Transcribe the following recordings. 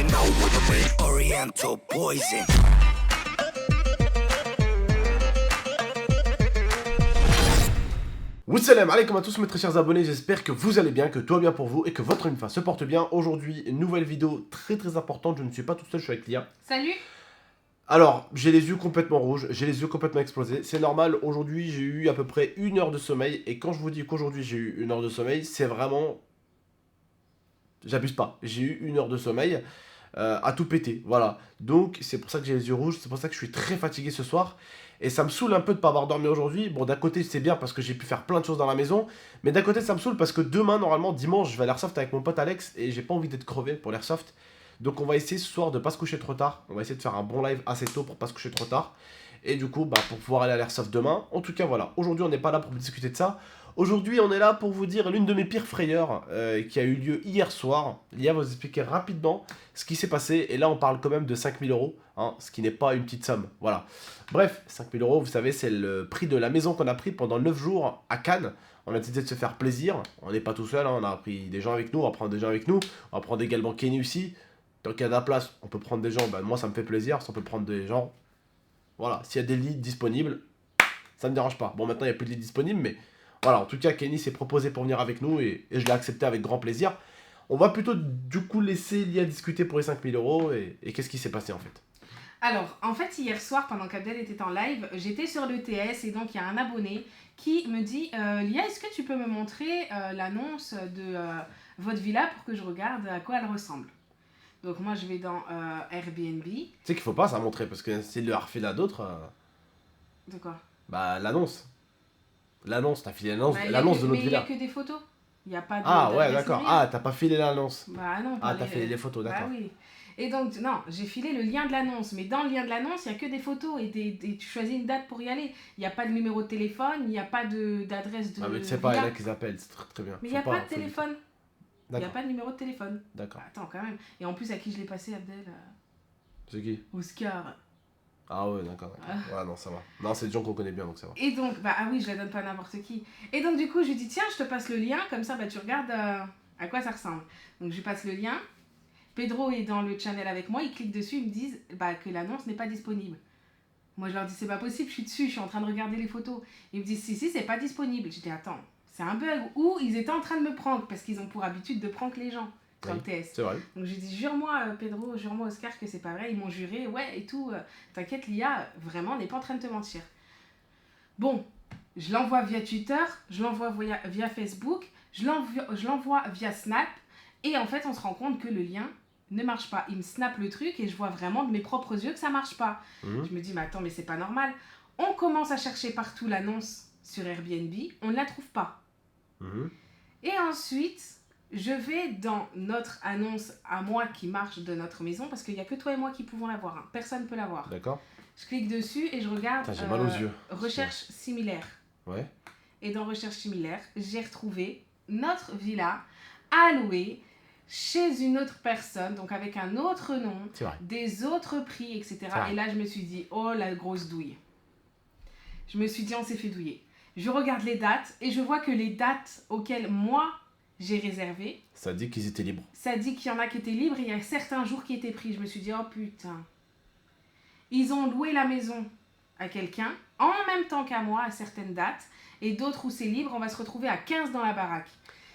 know what I mean? Oriental poison. Salam alaikum à tous mes très chers abonnés, j'espère que vous allez bien, que tout va bien pour vous et que votre infa se porte bien. Aujourd'hui, une nouvelle vidéo très importante, je ne suis pas tout seul, je suis avec Lia. Salut. Alors, j'ai les yeux complètement rouges, j'ai les yeux complètement explosés, c'est normal, aujourd'hui j'ai eu à peu près 1 heure de sommeil, et quand je vous dis qu'aujourd'hui j'ai eu 1 heure de sommeil, c'est vraiment... J'abuse pas, j'ai eu 1 heure de sommeil à tout péter, voilà. Donc c'est pour ça que j'ai les yeux rouges, c'est pour ça que je suis très fatigué ce soir. Et ça me saoule un peu de pas avoir dormi aujourd'hui. Bon, d'un côté c'est bien parce que j'ai pu faire plein de choses dans la maison, mais d'un côté ça me saoule parce que demain, normalement, dimanche, je vais à l'airsoft avec mon pote Alex et j'ai pas envie d'être crevé pour l'airsoft. Donc on va essayer ce soir de pas se coucher trop tard. On va essayer de faire un bon live assez tôt pour pas se coucher trop tard. Et du coup, pour pouvoir aller à l'airsoft demain. En tout cas, voilà. Aujourd'hui, on n'est pas là pour discuter de ça. Aujourd'hui, on est là pour vous dire l'une de mes pires frayeurs qui a eu lieu hier soir. Lia va vous expliquer rapidement ce qui s'est passé. Et là, on parle quand même de 5 000 euros, hein, ce qui n'est pas une petite somme. Voilà. Bref, 5 000 euros, vous savez, c'est le prix de la maison qu'on a pris pendant 9 jours à Cannes. On a décidé de se faire plaisir. On n'est pas tout seul, hein, on a pris des gens avec nous. On va prendre des gens avec nous. On va prendre également Kenny aussi. Tant qu'il y a de la place, on peut prendre des gens. Moi, ça me fait plaisir. Si on peut prendre des gens, voilà. S'il y a des lits disponibles, ça me dérange pas. Bon, maintenant, il n'y a plus de lits disponibles, mais... Voilà, en tout cas, Kenny s'est proposé pour venir avec nous et je l'ai accepté avec grand plaisir. On va plutôt du coup laisser Lia discuter pour les 5 000 euros et qu'est-ce qui s'est passé en fait. Alors, en fait, hier soir, pendant qu'Abdel était en live, j'étais sur l'ETS et donc il y a un abonné qui me dit Lia, est-ce que tu peux me montrer l'annonce de votre villa pour que je regarde à quoi elle ressemble? Donc moi, je vais dans Airbnb. Tu sais qu'il faut pas ça montrer parce que s'il le refile à d'autres... De quoi? L'annonce. L'annonce, t'as filé l'annonce de notre villa. Mais il n'y a villa. que des photos. Il n'y a pas de... Ah ouais, d'accord. Ah, t'as pas filé l'annonce. Bah non. Ah, t'as filé les photos, d'accord. Bah oui. Et donc, non, j'ai filé le lien de l'annonce. Mais dans le lien de l'annonce, il n'y a que des photos. Et tu choisis une date pour y aller. Il n'y a pas de numéro de téléphone, il n'y a pas d'adresse de... Ah, mais tu sais pas, il y en a qui appellent, c'est très bien. Mais il n'y a pas de téléphone. Il n'y a D'accord. pas de numéro de téléphone. D'accord. Attends, quand même. Et en plus, à qui je l'ai passé, Abdel? C'est qui? Oscar. Ah ouais, d'accord. Ouais, non, ça va. Non, c'est des gens qu'on connaît bien, donc ça va. Et donc, ah oui, je la donne pas à n'importe qui. Et donc, du coup, je lui dis, tiens, je te passe le lien, comme ça, tu regardes à quoi ça ressemble. Donc, je lui passe le lien. Pedro est dans le channel avec moi, ils cliquent dessus, ils me disent que l'annonce n'est pas disponible. Moi, je leur dis, c'est pas possible, je suis dessus, je suis en train de regarder les photos. Ils me disent, si, c'est pas disponible. Je dis, attends, c'est un bug. Ou ils étaient en train de me prank, parce qu'ils ont pour habitude de prank les gens. Sur le TS. C'est vrai. Donc je dis, jure-moi Pedro, jure-moi Oscar que c'est pas vrai. Ils m'ont juré, ouais et tout. T'inquiète Lia, vraiment, on n'est pas en train de te mentir. Bon, je l'envoie via Twitter, je l'envoie via Facebook, je l'envoie via Snap. Et en fait, on se rend compte que le lien ne marche pas. Il me snap le truc et je vois vraiment de mes propres yeux que ça marche pas. Je me dis, mais attends, mais c'est pas normal. On commence à chercher partout l'annonce sur Airbnb, on ne la trouve pas. Et ensuite... je vais dans notre annonce à moi qui marche de notre maison parce qu'il n'y a que toi et moi qui pouvons la voir. Hein. Personne ne peut la voir. D'accord. Je clique dessus et je regarde j'ai mal aux yeux. recherche similaire. Ouais. Et dans recherche similaire, j'ai retrouvé notre villa à louer chez une autre personne, donc avec un autre nom, des autres prix, etc. Et là, je me suis dit, oh la grosse douille. Je me suis dit, on s'est fait douiller. Je regarde les dates et je vois que les dates auxquelles moi... j'ai réservé. Ça dit qu'ils étaient libres. Ça dit qu'il y en a qui étaient libres et il y a certains jours qui étaient pris. Je me suis dit, oh putain. Ils ont loué la maison à quelqu'un, en même temps qu'à moi, à certaines dates, et d'autres où c'est libre, on va se retrouver à 15 dans la baraque.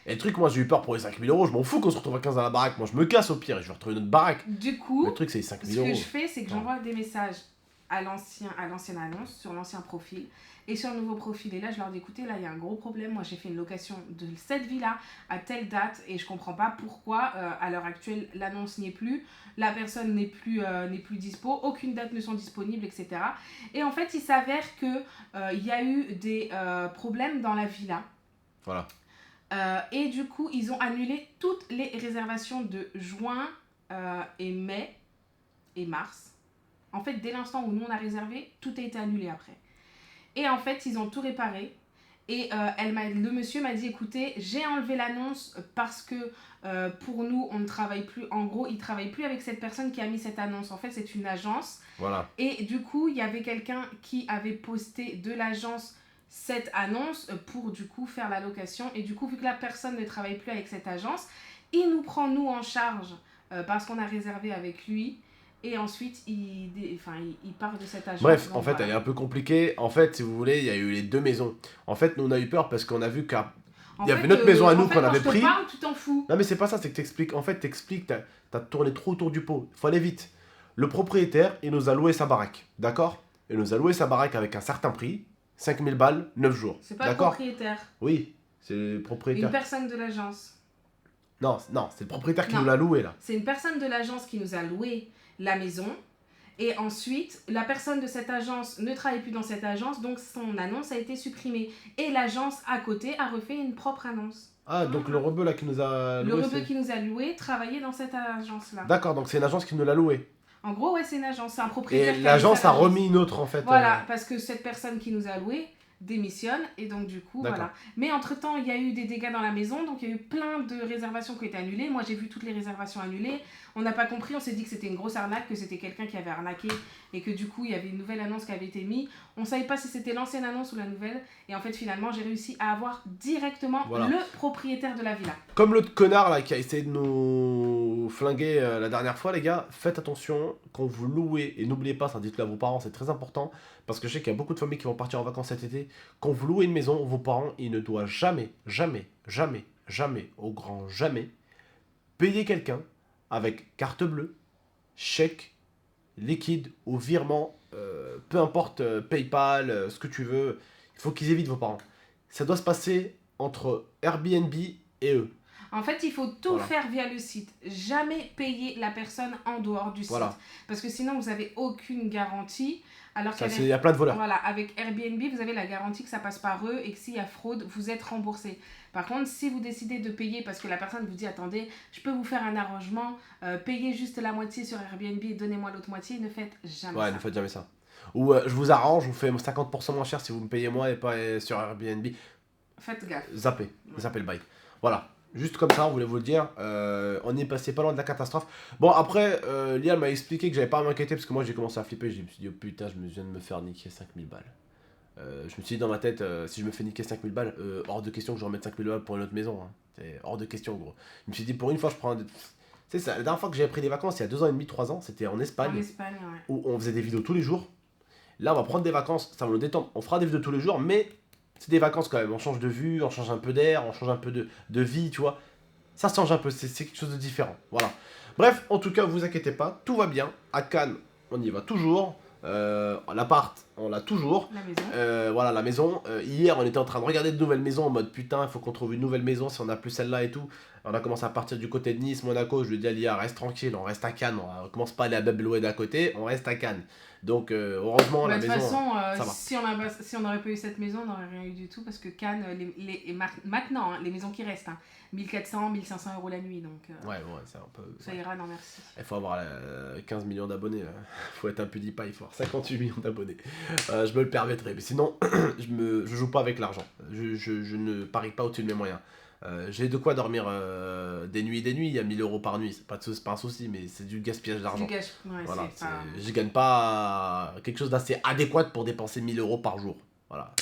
Et le truc, moi j'ai eu peur pour les 5 000 euros, je m'en fous qu'on se retrouve à 15 dans la baraque. Moi je me casse au pire et je vais retrouver notre baraque. Du coup, le truc c'est les 5 000 ce euros. que je fais, c'est que j'envoie des messages à l'ancienne annonce, sur l'ancien profil, et sur le nouveau profil. Et là, je leur dis, écoutez, là, il y a un gros problème. Moi, j'ai fait une location de cette villa à telle date, et je comprends pas pourquoi, à l'heure actuelle, l'annonce n'y est plus, la personne n'est plus dispo, aucune date ne sont disponibles, etc. Et en fait, il s'avère que il y a eu des problèmes dans la villa. Voilà. Et du coup, ils ont annulé toutes les réservations de juin et mai et mars. En fait, dès l'instant où nous on a réservé, tout a été annulé après. Et en fait, ils ont tout réparé. Et le monsieur m'a dit, écoutez, j'ai enlevé l'annonce parce que pour nous, on ne travaille plus. En gros, il ne travaille plus avec cette personne qui a mis cette annonce. En fait, c'est une agence. Voilà. Et du coup, il y avait quelqu'un qui avait posté de l'agence cette annonce pour du coup faire la location. Et du coup, vu que la personne ne travaille plus avec cette agence, il nous prend nous en charge parce qu'on a réservé avec lui. Et ensuite, il part de cette agence. Bref, donc en fait, voilà. elle est un peu compliquée. En fait, si vous voulez, il y a eu les deux maisons. En fait, nous, on a eu peur parce qu'on a vu qu'il En y avait fait, notre maison à nous en fait, qu'on quand avait je te pris. parle, tu t'en fous. Non, mais c'est pas ça, c'est que t'expliques. En fait, t'as tourné trop autour du pot. Il faut aller vite. Le propriétaire, il nous a loué sa baraque. D'accord? Il nous a loué sa baraque avec un certain prix. 5000 balles, 9 jours. C'est pas le D'accord? propriétaire. Oui, c'est le propriétaire. Une personne de l'agence. Non, c'est le propriétaire qui Non. nous l'a loué là. C'est une personne de l'agence qui nous a loué la maison. Et ensuite, la personne de cette agence ne travaille plus dans cette agence, donc son annonce a été supprimée. Et l'agence à côté a refait une propre annonce. Ah, donc le rebeu là qui nous a Le loué. rebeu qui nous a loué travaillait dans cette agence-là. D'accord, donc c'est une agence qui nous l'a loué. En gros, ouais, c'est une agence, c'est un propriétaire. Et qui l'agence cette a agence. remis une autre en fait. Voilà, parce que cette personne qui nous a loué démissionne et donc du coup D'accord. voilà. Mais entre temps il y a eu des dégâts dans la maison, donc il y a eu plein de réservations qui ont été annulées. Moi j'ai vu toutes les réservations annulées, on n'a pas compris, on s'est dit que c'était une grosse arnaque, que c'était quelqu'un qui avait arnaqué et que du coup il y avait une nouvelle annonce qui avait été mise. On savait pas si c'était l'ancienne annonce ou la nouvelle et en fait finalement j'ai réussi à avoir directement Voilà. le propriétaire de la villa. Comme l'autre connard là qui a essayé de nous flinguer la dernière fois, les gars, faites attention quand vous louez et n'oubliez pas, ça dites-le à vos parents, c'est très important parce que je sais qu'il y a beaucoup de familles qui vont partir en vacances cet été. Quand vous louez une maison, vos parents, ils ne doivent jamais, au grand jamais, payer quelqu'un avec carte bleue, chèque, liquide ou virement, peu importe, PayPal, ce que tu veux, il faut qu'ils évitent vos parents. Ça doit se passer entre Airbnb et eux. En fait, il faut tout Voilà. faire via le site. Jamais payer la personne en dehors du Voilà. site. Parce que sinon, vous n'avez aucune garantie. Alors Ça, qu'avec il y a plein de voleurs. voilà, avec Airbnb, vous avez la garantie que ça passe par eux et que s'il y a fraude, vous êtes remboursé. Par contre, si vous décidez de payer parce que la personne vous dit « Attendez, je peux vous faire un arrangement, payez juste la moitié sur Airbnb et donnez-moi l'autre moitié », ne faites jamais Ouais, ça. ne faites jamais ça. Ou je vous arrange, je vous fais 50% moins cher si vous me payez moi et pas sur Airbnb. Faites gaffe. Zappez le bail. Voilà. Juste comme ça, on voulait vous le dire. On est passé pas loin de la catastrophe. Bon, après, Lia m'a expliqué que j'avais pas à m'inquiéter parce que moi j'ai commencé à flipper. Je me suis dit, oh putain, je viens de me faire niquer 5000 balles. Je me suis dit dans ma tête, si je me fais niquer 5000 balles, hors de question que je remette 5000 balles pour une autre maison. Hein. C'est hors de question, gros. Je me suis dit, pour une fois, je prends. C'est ça, la dernière fois que j'avais pris des vacances, il y a 2 ans et demi, 3 ans, c'était en Espagne. En Espagne, ouais. Où on faisait des vidéos tous les jours. Là, on va prendre des vacances, ça va nous détendre. On fera des vidéos tous les jours, mais c'est des vacances quand même. On change de vue, on change un peu d'air, on change un peu de vie, tu vois. Ça change un peu, c'est quelque chose de différent. Voilà. Bref, en tout cas, vous inquiétez pas, tout va bien. À Cannes, on y va toujours. L'appart, on l'a toujours. La maison. Voilà, la maison. Hier, on était en train de regarder de nouvelles maisons en mode putain, il faut qu'on trouve une nouvelle maison si on n'a plus celle-là et tout. On a commencé à partir du côté de Nice, Monaco. Je lui ai dit à Lia, reste tranquille, on reste à Cannes. On commence pas à aller à Babelway d'à côté, on reste à Cannes. Donc, heureusement, Bah, la de toute maison. façon, ça va. si on n'aurait pas eu cette maison, on n'aurait rien eu du tout parce que Cannes, maintenant, hein, les maisons qui restent, hein, 1400, 1500 euros la nuit, donc Ouais, c'est un peu. ça ira, non merci. Il faut avoir 15 millions d'abonnés. Il faut être un PewDiePie, il faut avoir 58 millions d'abonnés. Je me le permettrai, mais sinon, je joue pas avec l'argent. Je ne parie pas au-dessus de mes moyens. J'ai de quoi dormir des nuits, il y a 1000 euros par nuit. C'est pas un souci, mais c'est du gaspillage d'argent. Du gâche- ouais, Voilà, c'est pas- je gagne pas quelque chose d'assez adéquat pour dépenser 1000 euros par jour. Voilà,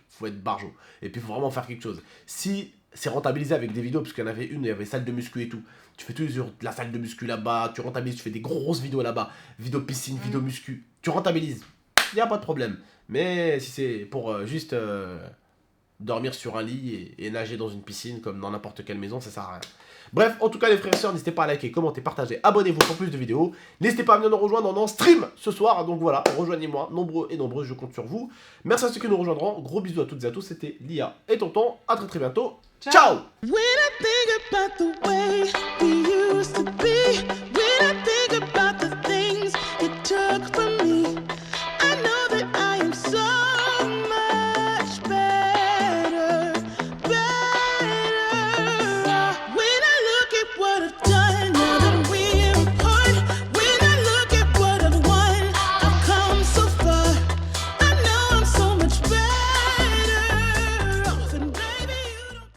faut être barjot. Et puis il faut vraiment faire quelque chose. Si c'est rentabilisé avec des vidéos, parce qu'il y en avait une, il y avait salle de muscu et tout. Tu fais tous les jours de la salle de muscu là-bas, tu rentabilises, tu fais des grosses vidéos là-bas, vidéo piscine, vidéo muscu, tu rentabilises. Il n'y a pas de problème. Mais si c'est pour juste dormir sur un lit et nager dans une piscine comme dans n'importe quelle maison, ça sert à rien. Bref, en tout cas les frères et sœurs, n'hésitez pas à liker, commenter, partager, abonnez-vous pour plus de vidéos. N'hésitez pas à venir nous rejoindre en stream ce soir, donc voilà, rejoignez-moi, nombreux et nombreuses, je compte sur vous. Merci à ceux qui nous rejoindront, gros bisous à toutes et à tous, c'était Lia et Tonton, à très bientôt, ciao. When I think about the way we used to be,